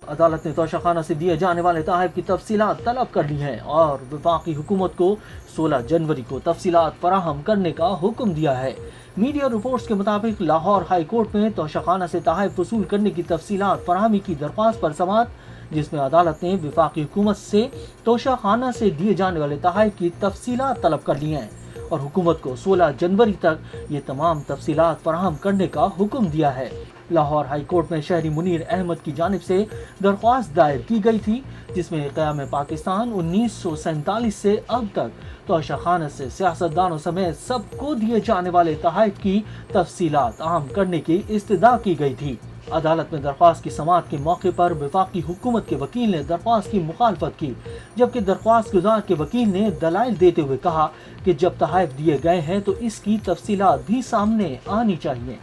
عدالت نے توشہ خانہ سے دیے جانے والے تحائف کی تفصیلات طلب کر لی ہیں اور وفاقی حکومت کو 16 جنوری کو تفصیلات فراہم کرنے کا حکم دیا ہے۔ میڈیا رپورٹس کے مطابق لاہور ہائی کورٹ میں توشہ خانہ سے تحائف وصول کرنے کی تفصیلات فراہمی کی درخواست پر سماعت، جس میں عدالت نے وفاقی حکومت سے توشہ خانہ سے دیے جانے والے تحائف کی تفصیلات طلب کر لی ہیں اور حکومت کو 16 جنوری تک یہ تمام تفصیلات فراہم کرنے کا حکم دیا ہے۔ لاہور ہائی کورٹ میں شہری منیر احمد کی جانب سے درخواست دائر کی گئی تھی، جس میں قیام پاکستان 1947 سے اب تک توشہ خانہ سے سیاستدانوں سمیت سب کو دیے جانے والے تحائف کی تفصیلات عام کرنے کی استدعا کی گئی تھی۔ عدالت میں درخواست کی سماعت کے موقع پر وفاقی حکومت کے وکیل نے درخواست کی مخالفت کی، جبکہ درخواست گزار کے وکیل نے دلائل دیتے ہوئے کہا کہ جب تحائف دیے گئے ہیں تو اس کی تفصیلات بھی سامنے آنی چاہیے۔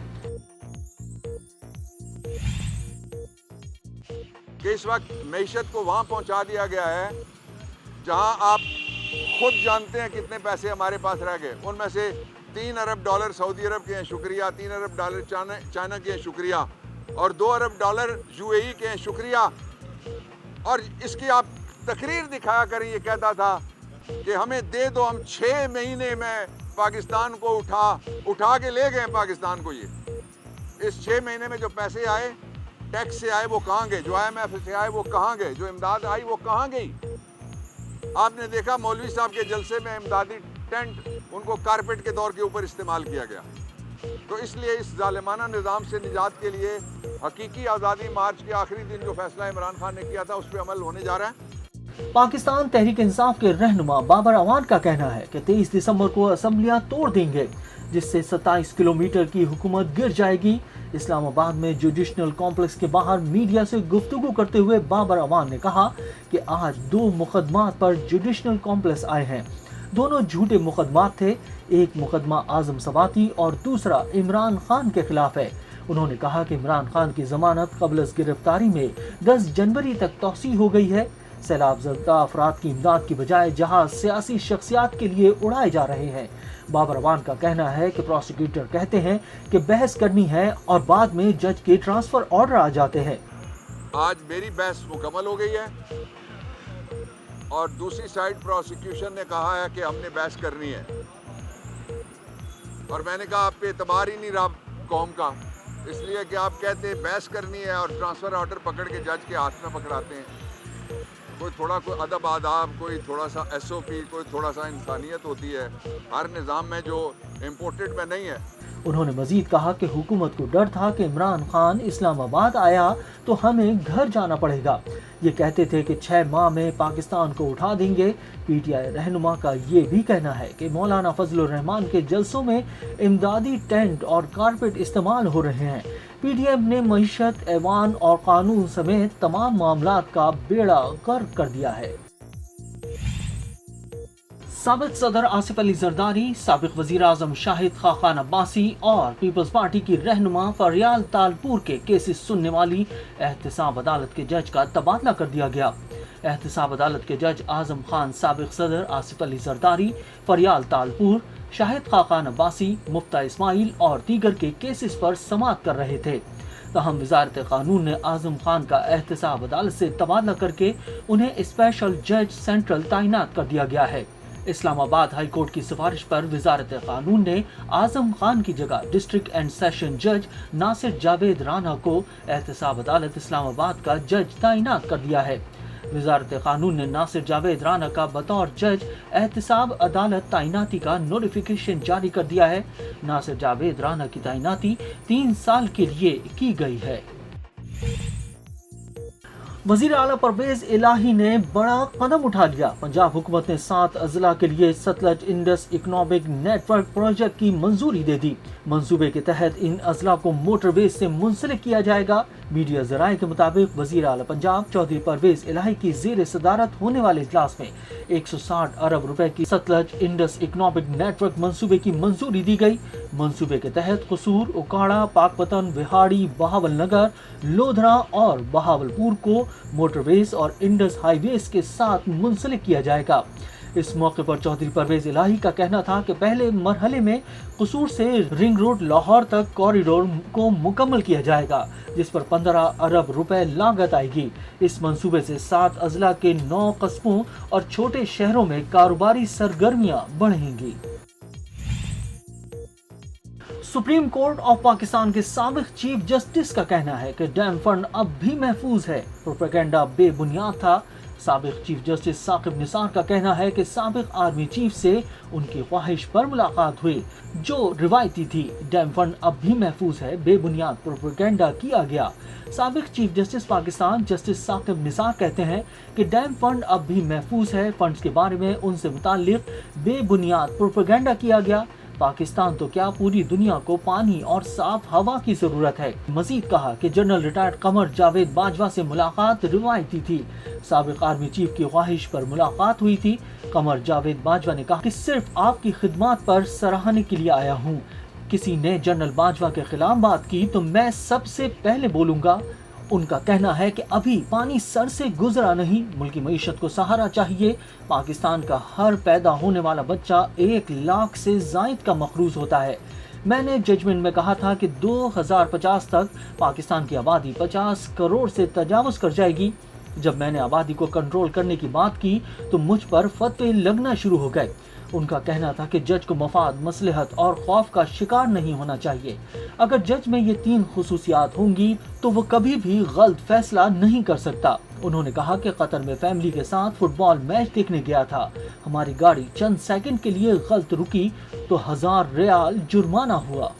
کہ اس وقت معیشت کو وہاں پہنچا دیا گیا ہے جہاں آپ خود جانتے ہیں کتنے پیسے ہمارے پاس رہ گئے، ان میں سے $3 ارب سعودی عرب کے ہیں، شکریہ، $3 ارب چائنا کے ہیں، شکریہ، اور $2 ارب UAE کے ہیں، شکریہ۔ اور اس کی آپ تقریر دکھایا کریں، یہ کہتا تھا کہ ہمیں دے دو، ہم 6 مہینے میں پاکستان کو اٹھا کے لے گئے پاکستان کو۔ یہ اس 6 مہینے میں جو پیسے آئے ٹیکس سے آئے وہ کہاں گئے، جو IMF سے آئے وہ کہاں گئے، جو امداد آئی وہ کہاں گئی؟ آپ نے دیکھا مولوی صاحب کے جلسے میں امدادی ٹینٹ ان کو کارپیٹ کے دور کے اوپر استعمال کیا گیا۔ تو اس لیے اس ظالمانہ نظام سے نجات کے لیے حقیقی آزادی مارچ کے آخری دن جو فیصلہ عمران خان نے کیا تھا اس پہ عمل ہونے جا رہا ہے۔ پاکستان تحریک انصاف کے رہنما بابر اعوان کا کہنا ہے کہ 23 دسمبر کو اسمبلیاں توڑ دیں گے، جس سے 27 کلومیٹر کی حکومت گر جائے گی۔ اسلام آباد میں جوڈیشنل کمپلیکس کے باہر میڈیا سے گفتگو کرتے ہوئے بابر اعوان نے کہا کہ آج 2 مقدمات پر جوڈیشنل کمپلیکس آئے ہیں، دونوں جھوٹے مقدمات تھے، ایک مقدمہ اعظم سواتی اور دوسرا عمران خان کے خلاف ہے۔ انہوں نے کہا کہ عمران خان کی ضمانت قبل از گرفتاری میں 10 جنوری تک توسیع ہو گئی ہے۔ سیلاب زدہ افراد کی امداد کی بجائے جہاز سیاسی شخصیات کے لیے اڑائے جا رہے ہیں۔ بابر اعوان کا کہنا ہے کہ پروسیکیوٹر کہتے ہیں کہ بحث کرنی ہے اور بعد میں جج کے ٹرانسفر آرڈر آ جاتے ہیں۔ آج میری بحث مکمل ہو گئی ہے اور دوسری سائیڈ پروسیکیوشن نے کہا ہے کہ ہم نے بحث کرنی ہے، اور میں نے کہا آپ پہ اعتبار ہی نہیں رہا قوم کا، اس لیے کہ آپ کہتے ہیں بحث کرنی ہے اور ٹرانسفر آرڈر پکڑ کے جج کے ہاتھ میں پکڑاتے ہیں۔ کوئی ادب آداب، کوئی تھوڑا سا SOP، کوئی تھوڑا سا انسانیت ہوتی ہے ہر نظام میں جو امپورٹڈ میں نہیں ہے۔ انہوں نے مزید کہا کہ حکومت کو ڈر تھا کہ عمران خان اسلام آباد آیا تو ہمیں گھر جانا پڑے گا۔ یہ کہتے تھے کہ 6 ماہ میں پاکستان کو اٹھا دیں گے۔ PTI رہنما کا یہ بھی کہنا ہے کہ مولانا فضل الرحمان کے جلسوں میں امدادی ٹینٹ اور کارپیٹ استعمال ہو رہے ہیں۔ PDM نے معیشت، ایوان اور قانون سمیت تمام معاملات کا بیڑا غرق کر دیا ہے۔ سابق صدر آصف علی زرداری، سابق وزیر اعظم شاہد خاقان عباسی اور پیپلز پارٹی کی رہنما فریال تالپور کے کیسز سننے والی احتساب عدالت کے جج کا تبادلہ کر دیا گیا۔ احتساب عدالت کے جج اعظم خان سابق صدر آصف علی زرداری، فریال تالپور، شاہد خاقان عباسی، مفتہ اسماعیل اور دیگر کے کیسز پر سماعت کر رہے تھے۔ تاہم وزارت قانون نے اعظم خان کا احتساب عدالت سے تبادلہ کر کے انہیں اسپیشل جج سینٹرل تعینات کر دیا گیا ہے۔ اسلام آباد ہائی کورٹ کی سفارش پر وزارت قانون نے اعظم خان کی جگہ ڈسٹرکٹ اینڈ سیشن جج ناصر جاوید رانا کو احتساب عدالت اسلام آباد کا جج تعینات کر دیا ہے۔ وزارت قانون نے ناصر جاوید رانا کا بطور جج احتساب عدالت تعیناتی کا نوٹیفیکیشن جاری کر دیا ہے۔ ناصر جاوید رانا کی تعیناتی 3 سال کے لیے کی گئی ہے۔ وزیر اعلیٰ پرویز الہی نے بڑا قدم اٹھا لیا۔ پنجاب حکومت نے 7 اضلاع کے لیے Sutlej Indus economic network project کی منظوری دے دی۔ منصوبے کے تحت ان اضلاع کو موٹر ویز سے منسلک کیا جائے گا۔ میڈیا ذرائع کے مطابق وزیر اعلیٰ پنجاب چودھری پرویز الہی کی زیر صدارت ہونے والے اجلاس میں 160 ارب روپے کی Sutlej Indus economic network منصوبے کی منظوری دی گئی۔ منصوبے کے تحت قصور، اکاڑا، پاکپتن، وہاڑی، بہاول نگر، لودھرا اور بہاول پور کو موٹر ویز اور انڈس ہائی ویز کے ساتھ منسلک کیا جائے گا۔ इस मौके पर चौधरी परवेज इलाही का कहना था कि पहले मरहले में कसूर से रिंग रोड लाहौर तक कॉरिडोर को मुकम्मल किया जाएगा, जिस पर 15 अरब रुपए लागत आएगी। इस मंसूबे से 7 अजला के 9 कस्बों और छोटे शहरों में कारोबारी सरगर्मियां बढ़ेंगी। सुप्रीम कोर्ट ऑफ पाकिस्तान के साबिक चीफ जस्टिस का कहना है कि डैम फंड अब भी महफूज है, प्रोपेगेंडा बेबुनियाद था। साबिक चीफ जस्टिस साकिब निसार का कहना है कि साबिक आर्मी चीफ से उनकी ख्वाहिश पर मुलाकात हुई, जो रिवायती थी। डैम फंड अब भी महफूज है, बेबुनियाद प्रोपेगेंडा किया गया। साबिक chief justice Pakistan justice Saqib Nisar कहते हैं कि डैम फंड अब भी महफूज है, फंड्स के बारे में उनसे मुताल्लिक बेबुनियाद प्रोपेगेंडा किया गया। पाकिस्तान तो क्या पूरी दुनिया को पानी और साफ हवा की जरूरत है। मजीद कहा कि जनरल रिटायर्ड कमर जावेद बाजवा से मुलाकात रिवायती थी। साबिक आर्मी चीफ की ख्वाहिश पर मुलाकात हुई थी। कमर जावेद बाजवा ने कहा कि सिर्फ आपकी खिदमत पर सराहने के लिए आया हूँ। किसी ने जनरल बाजवा के खिलाफ बात की तो मैं सबसे पहले बोलूंगा। उनका कहना है कि अभी पानी सर से गुजरा नहीं, मुल्की मईशत को सहारा चाहिए। पाकिस्तान का हर पैदा होने वाला बच्चा 1 लाख से जायद का मखरूज होता है। मैंने जजमेंट में कहा था कि 2050 तक पाकिस्तान की आबादी 50 करोड़ से तजावुज कर जाएगी। जब मैंने आबादी को कंट्रोल करने की बात की तो मुझ पर फतवे लगना शुरू हो गए। उनका कहना था कि जज को मफाद, मसलहत और खौफ का शिकार नहीं होना चाहिए। अगर जज में ये 3 खुसूसियात होंगी तो वो कभी भी गलत फैसला नहीं कर सकता। उन्होंने कहा कि कतर में फैमिली के साथ फुटबॉल मैच देखने गया था। हमारी गाड़ी चंद सेकंड के लिए गलत रुकी तो 1000 रियाल जुर्माना हुआ।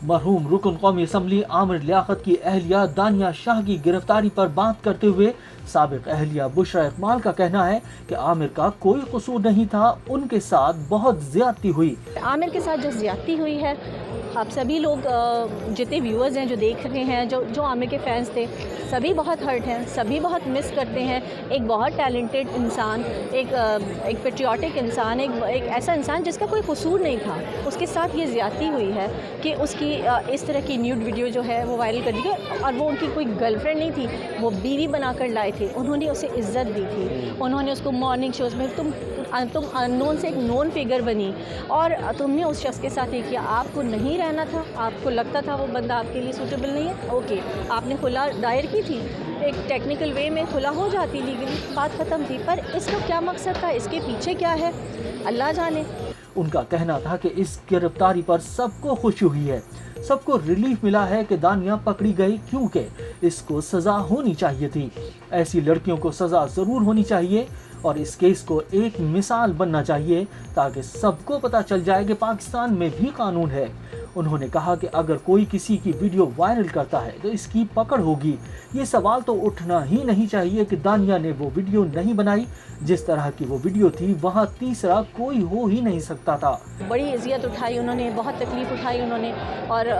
मरहूम रुकन कौमी असम्बली आमिर लियाकत की अहलिया दानिया शाह की गिरफ्तारी पर बात करते हुए साबिक अहलिया बुशरा इकबाल का कहना है कि आमिर का कोई कसूर नहीं था, उनके साथ बहुत ज्यादती हुई। आमिर के साथ जो ज्यादती हुई है, आप सभी लोग जितने व्यूअर्स हैं जो देख रहे हैं, जो आमिर के फैंस थे, सभी बहुत हर्ट हैं, सभी बहुत मिस करते हैं। एक बहुत टैलेंटेड इंसान, एक पेट्रियाटिक इंसान, एक ऐसा इंसान जिसका कोई कसूर नहीं था, उसके साथ ये ज्यादती हुई है कि उसकी इस तरह की न्यूड वीडियो जो है वो वायरल कर दी गई। और वो उनकी कोई गर्लफ्रेंड नहीं थी, वो बीवी बनाकर लाए थे। उन्होंने उसे इज्जत दी थी, उन्होंने उसको मॉर्निंग शोज़ में तुम अननोन से एक नोन फिगर बनी और तुमने उस शख्स के साथ ये किया। आपको नहीं रहना था, आपको लगता था वो बंदा आपके लिए सूटेबल नहीं है, ओके, आपने खुला दायर की थी, एक टेक्निकल वे में खुला हो जाती लीगली, बात ख़त्म थी। पर इसका क्या मकसद था, इसके पीछे क्या है, अल्लाह जाने। उनका कहना था कि इस गिरफ्तारी पर सबको खुशी हुई है, सबको रिलीफ मिला है कि दानिया पकड़ी गई, क्योंकि इसको सजा होनी चाहिए थी। ऐसी लड़कियों को सजा जरूर होनी चाहिए और इस केस को एक मिसाल बनना चाहिए ताकि सबको पता चल जाए कि पाकिस्तान में भी कानून है। उन्होंने कहा कि अगर कोई किसी की वीडियो वायरल करता है तो इसकी पकड़ होगी। ये सवाल तो उठना ही नहीं चाहिए कि दानिया ने वो वीडियो नहीं बनाई। जिस तरह की वो वीडियो थी वहाँ तीसरा कोई हो ही नहीं सकता था। बड़ी इज़्ज़त उठाई उन्होंने, बहुत तकलीफ़ उठाई उन्होंने, और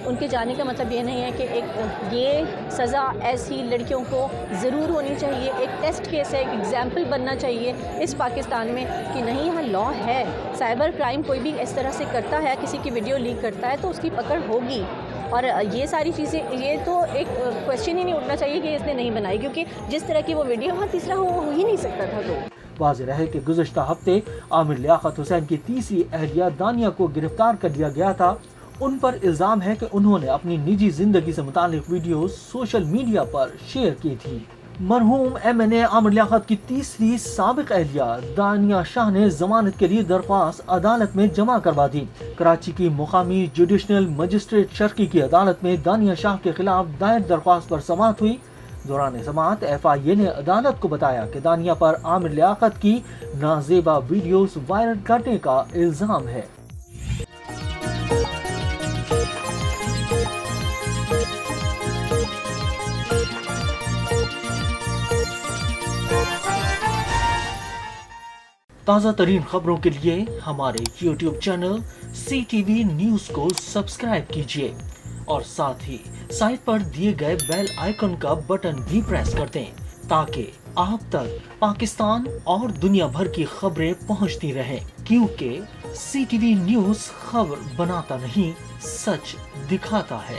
उनके जाने का मतलब ये नहीं है कि ये सज़ा ऐसी लड़कियों को ज़रूर होनी चाहिए। एक टेस्ट केस है, एक एग्जाम्पल बनना चाहिए इस पाकिस्तान में कि नहीं, यहाँ लॉ है। साइबर क्राइम कोई भी इस तरह से करता है, किसी की वीडियो लीक करता है तो उसकी पकड़ होगी। और ये सारी चीज़ें, ये तो एक क्वेश्चन ही नहीं उठना चाहिए कि इसने नहीं बनाई, क्योंकि जिस तरह की वो वीडियो वहाँ तीसरा हो ही नहीं सकता था। तो वाज़ेह रहे कि गुज़श्ता हफ्ते आमिर लियाकत हुसैन की तीसरी अहलिया दानिया को गिरफ्तार कर लिया गया था। उन पर इल्ज़ाम है कि उन्होंने अपनी निजी जिंदगी से मुतालिक वीडियो सोशल मीडिया पर शेयर की थी। मरहूम MNA आमिर लियाकत की तीसरी साबिक अहलिया दानिया शाह ने जमानत के लिए दरख्वास्त अदालत में जमा करवा दी। कराची की मुकामी जुडिशनल मजिस्ट्रेट शर्की की अदालत में दानिया शाह के खिलाफ दायर दरख्वास्त पर समाअत हुई। दौरान समाअत FIA ने अदालत को बताया कि दानिया पर आमिर लियाकत की नाजेबा वीडियोस वायरल करने का इल्जाम है। ताज़ा तरीन खबरों के लिए हमारे YouTube चैनल CTV न्यूज़ को सब्सक्राइब कीजिए और साथ ही साइट पर दिए गए बेल आइकन का बटन भी प्रेस कर दें ताकि आप तक पाकिस्तान और दुनिया भर की खबरें पहुंचती रहें, क्योंकि CTV न्यूज़ खबर बनाता नहीं, सच दिखाता है।